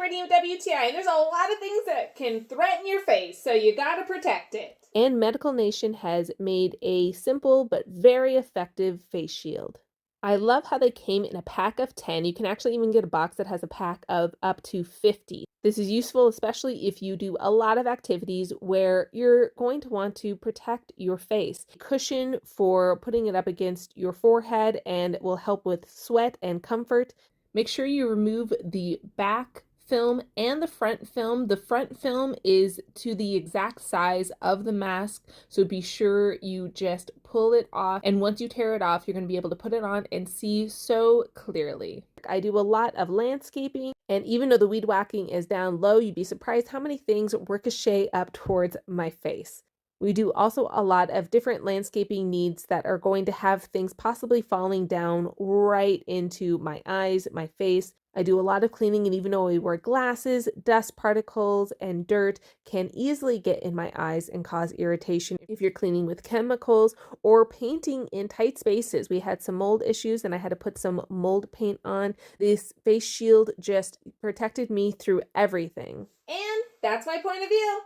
spreading of WTI, and there's a lot of things that can threaten your face, so you gotta protect it. And Medical Nation has made a simple but very effective face shield. I love how they came in a pack of 10. You can actually even get a box that has a pack of up to 50. This is useful, especially if you do a lot of activities where you're going to want to protect your face. Cushion for putting it up against your forehead and will help with sweat and comfort. Make sure you remove the back film and the front film. The front film is to the exact size of the mask, so be sure you just pull it off, and once you tear it off, you're going to be able to put it on and see so clearly. I do a lot of landscaping, and even though the weed whacking is down low, you'd be surprised how many things ricochet up towards my face. We do also a lot of different landscaping needs that are going to have things possibly falling down right into my eyes, my face. I do a lot of cleaning, and even though we wear glasses, dust particles and dirt can easily get in my eyes and cause irritation if you're cleaning with chemicals or painting in tight spaces. We had some mold issues and I had to put some mold paint on. This face shield just protected me through everything. And that's my point of view.